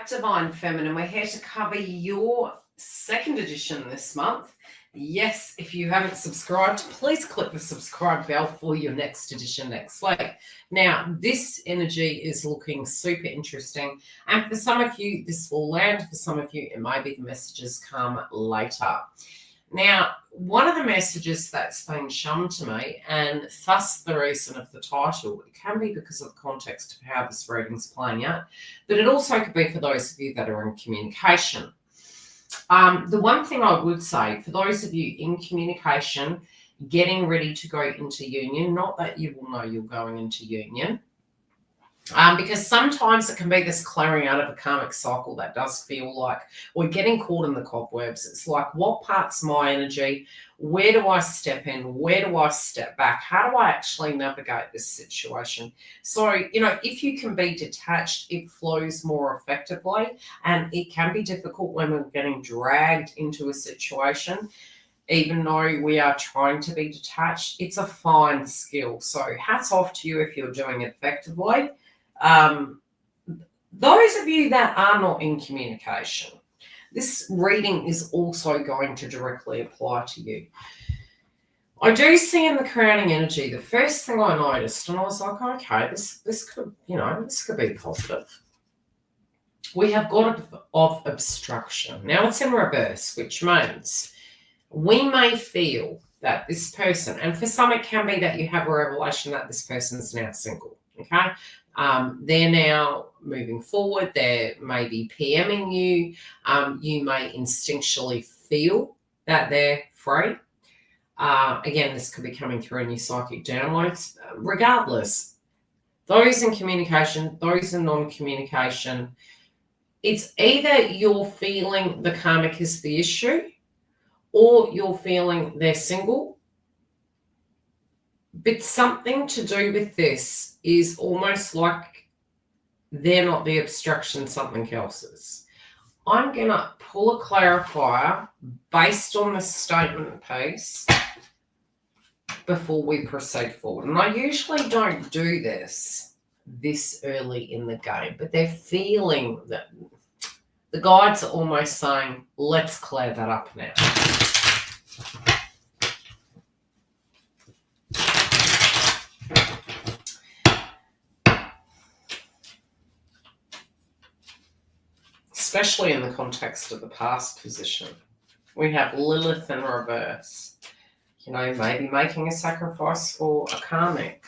back, Divine Feminine. We're here to cover your second edition this month. Yes, if you haven't subscribed, please click the subscribe bell for your next edition next week. Now, this energy is looking super interesting. And for some of you, this will land. For some of you, it may be the messages come later. Now, one of the messages that's been shown to me, and thus the reason of the title, it can be because of the context of how this reading's playing out, but it also could be for those of you that are in communication. The one thing I would say, for those of you in communication, getting ready to go into union, not that you will know you're going into union, because sometimes it can be this clearing out of a karmic cycle that does feel like we're getting caught in the cobwebs. It's like, what part's my energy? Where do I step in? Where do I step back? How do I actually navigate this situation? So, if you can be detached, it flows more effectively, and it can be difficult when we're getting dragged into a situation. Even though we are trying to be detached, it's a fine skill. So hats off to you if you're doing it effectively. Those of you that are not in communication, this reading is also going to directly apply to you. I do see in the crowning energy, the first thing I noticed, and I was like, okay, this could be positive. We have got of obstruction. Now it's in reverse, which means we may feel that this person, and for some it can be that you have a revelation that this person is now single, okay? They're now moving forward. They may be PMing you. You may instinctually feel that they're free. Again, this could be coming through in your psychic downloads. Regardless, those in communication, those in non-communication, it's either you're feeling the karmic is the issue or you're feeling they're single. But something to do with this is almost like they're not the obstruction, something else is. I'm going to pull a clarifier based on the statement piece before we proceed forward. And I usually don't do this early in the game, but they're feeling that the guides are almost saying, let's clear that up now. Especially in the context of the past position. We have Lilith in reverse. Maybe making a sacrifice for a karmic.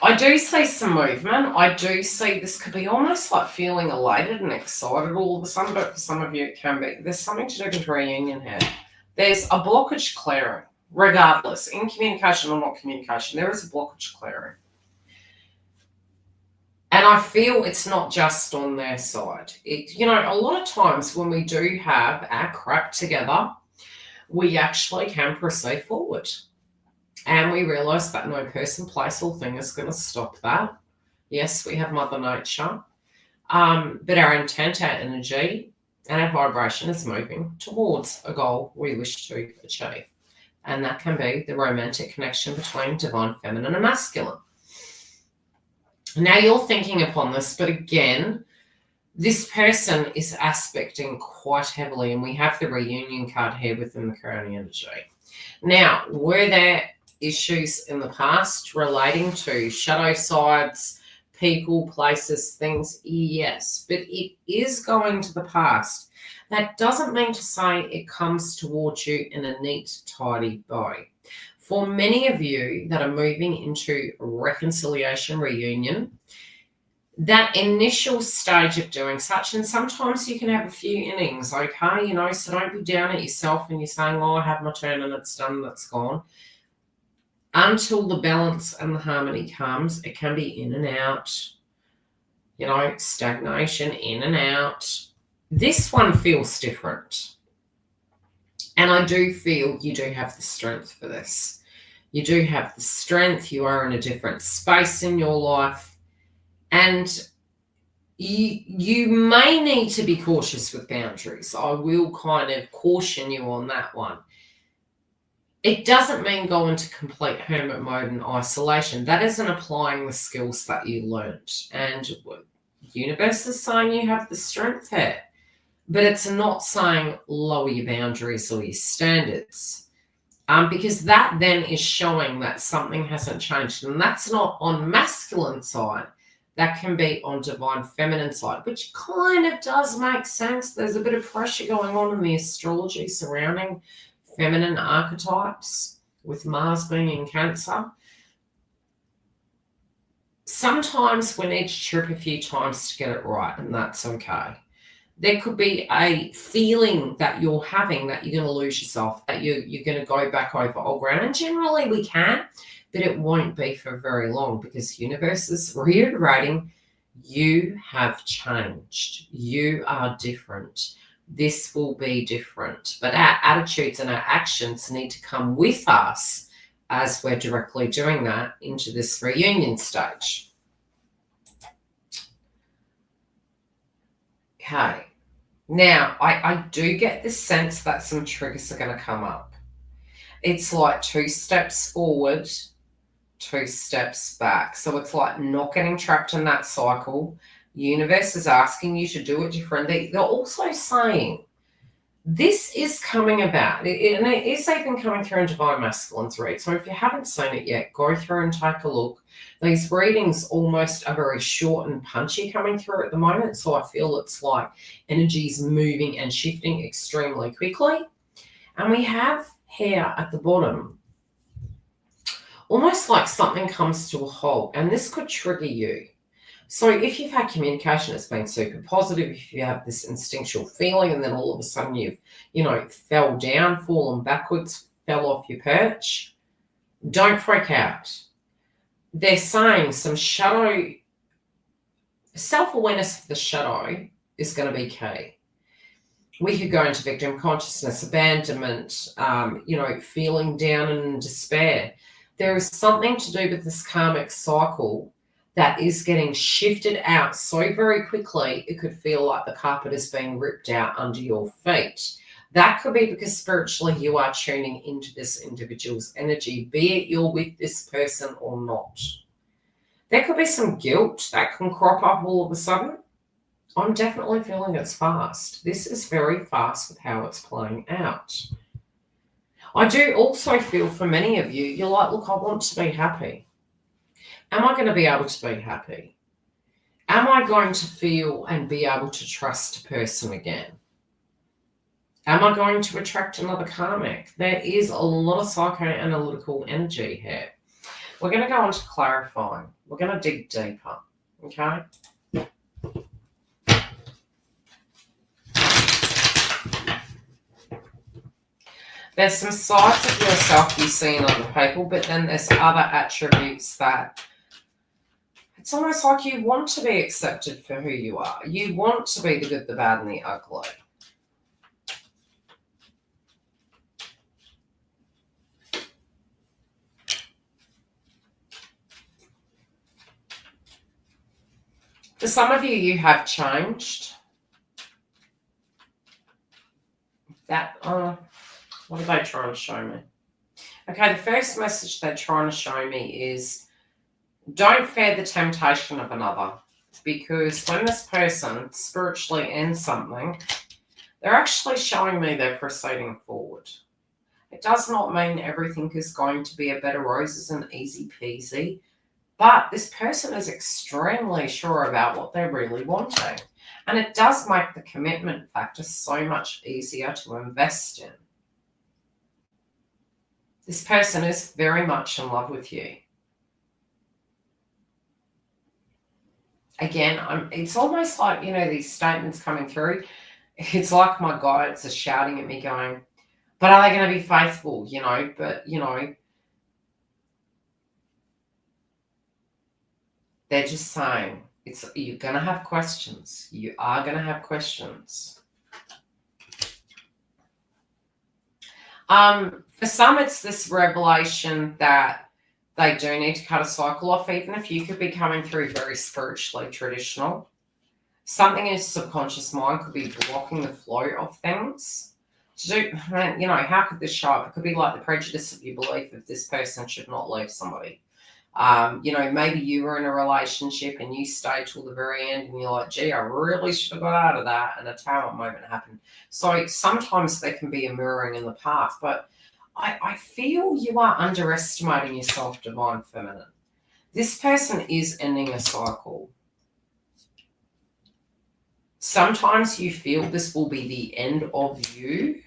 I do see some movement. I do see this could be almost like feeling elated and excited all of a sudden, but for some of you it can be. There's something to do with reunion here. There's a blockage clearing. Regardless, in communication or not communication, there is a blockage clearing. And I feel it's not just on their side. A lot of times when we do have our crap together, we actually can proceed forward. And we realise that no person, place, or thing is going to stop that. Yes, we have Mother Nature. But our intent, our energy, and our vibration is moving towards a goal we wish to achieve. And that can be the romantic connection between divine feminine and masculine. Now you're thinking upon this, but again, this person is aspecting quite heavily, and we have the reunion card here within the crowning energy. Now, were there issues in the past relating to shadow sides, people, places, things? Yes, but it is going to the past. That doesn't mean to say it comes towards you in a neat, tidy bow. For many of you that are moving into reconciliation, reunion, that initial stage of doing such, and sometimes you can have a few innings, okay? So don't be down at yourself and you're saying, I had my turn and it's done, that's gone. Until the balance and the harmony comes, it can be in and out, stagnation, in and out. This one feels different. And I do feel you do have the strength for this. You do have the strength. You are in a different space in your life. And you may need to be cautious with boundaries. I will kind of caution you on that one. It doesn't mean go into complete hermit mode and isolation. That isn't applying the skills that you learnt. And the universe is saying you have the strength here. But it's not saying lower your boundaries or your standards. Because that then is showing that something hasn't changed. And that's not on masculine side. That can be on divine feminine side, which kind of does make sense. There's a bit of pressure going on in the astrology surrounding feminine archetypes, with Mars being in Cancer. Sometimes we need to trip a few times to get it right, and that's okay. There could be a feeling that you're having that you're going to lose yourself, that you're going to go back over old ground. And generally we can, but it won't be for very long, because the universe is reiterating, you have changed. You are different. This will be different. But our attitudes and our actions need to come with us as we're directly doing that into this reunion stage. Okay. Now, I do get this sense that some triggers are going to come up. It's like 2 steps forward, 2 steps back. So it's like not getting trapped in that cycle. The universe is asking you to do it differently. They're also saying this is coming about, and it is even coming through in Divine Masculine's read. So if you haven't seen it yet, go through and take a look. These readings almost are very short and punchy coming through at the moment. So I feel it's like energy's moving and shifting extremely quickly. And we have here at the bottom, almost like something comes to a halt, and this could trigger you. So if you've had communication that's been super positive, if you have this instinctual feeling and then all of a sudden you've, fell down, fallen backwards, fell off your perch, don't freak out. They're saying some shadow, self-awareness of the shadow is going to be key. We could go into victim consciousness, abandonment, feeling down and in despair. There is something to do with this karmic cycle that is getting shifted out so very quickly, it could feel like the carpet is being ripped out under your feet. That could be because spiritually you are tuning into this individual's energy, be it you're with this person or not. There could be some guilt that can crop up all of a sudden. I'm definitely feeling it's fast. This is very fast with how it's playing out. I do also feel for many of you, you're like, look, I want to be happy. Am I going to be able to be happy? Am I going to feel and be able to trust a person again? Am I going to attract another karmic? There is a lot of psychoanalytical energy here. We're going to go on to clarifying. We're going to dig deeper, okay? There's some sides of yourself you see in other people, but then there's other attributes that it's almost like you want to be accepted for who you are. You want to be the good, the bad, and the ugly. For some of you, you have changed. What are they trying to show me? Okay, the first message they're trying to show me is don't fear the temptation of another, because when this person spiritually ends something, they're actually showing me they're proceeding forward. It does not mean everything is going to be a bed of roses and easy peasy, but this person is extremely sure about what they're really wanting. And it does make the commitment factor so much easier to invest in. This person is very much in love with you. Again, it's almost like, these statements coming through. It's like my guides are shouting at me going, but are they going to be faithful? They're just saying, you're going to have questions. You are going to have questions. For some, it's this revelation that they do need to cut a cycle off, even if you could be coming through very spiritually traditional. Something in your subconscious mind could be blocking the flow of things how could this show up? It could be like the prejudice of your belief if this person should not leave somebody. Maybe you were in a relationship and you stayed till the very end and you're like, gee, I really should have got out of that. And a talent moment happened. So sometimes there can be a mirroring in the path, but I feel you are underestimating yourself, Divine Feminine. This person is ending a cycle. Sometimes you feel this will be the end of you.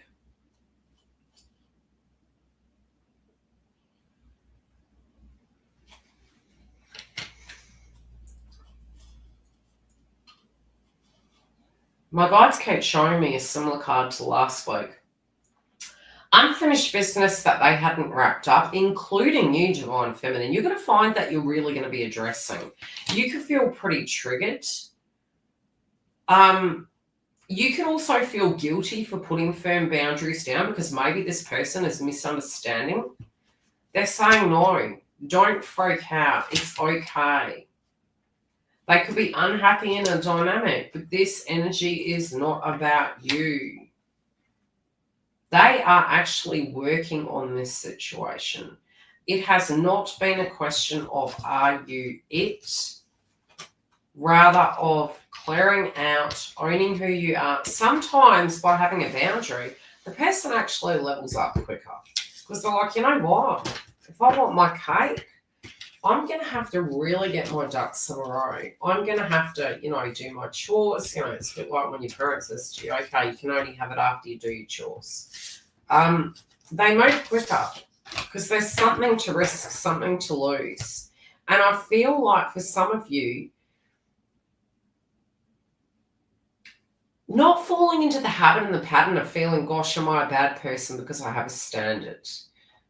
My guides keep showing me a similar card to last week. Unfinished business that they hadn't wrapped up, including you, Divine Feminine. You're going to find that you're really going to be addressing. You could feel pretty triggered. You can also feel guilty for putting firm boundaries down because maybe this person is misunderstanding. They're saying, no, don't freak out. It's okay. They could be unhappy in a dynamic, but this energy is not about you. They are actually working on this situation. It has not been a question of are you it, rather of clearing out, owning who you are. Sometimes by having a boundary, the person actually levels up quicker because they're like, you know what? If I want my cake, I'm going to have to really get my ducks in a row. I'm going to have to, do my chores. It's a bit like when your parents says to you, okay, you can only have it after you do your chores. They move quicker because there's something to risk, something to lose. And I feel like for some of you, not falling into the habit and the pattern of feeling, gosh, am I a bad person because I have a standard?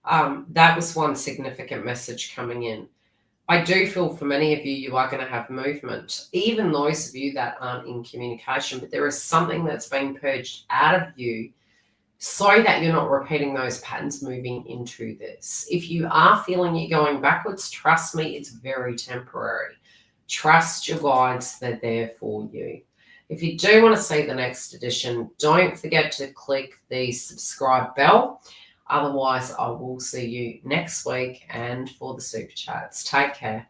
That was one significant message coming in. I do feel for many of you, you are going to have movement, even those of you that aren't in communication, but there is something that's being purged out of you so that you're not repeating those patterns moving into this. If you are feeling you're going backwards, trust me, it's very temporary. Trust your guides, they're there for you. If you do want to see the next edition, don't forget to click the subscribe bell. Otherwise, I will see you next week and for the super chats. Take care.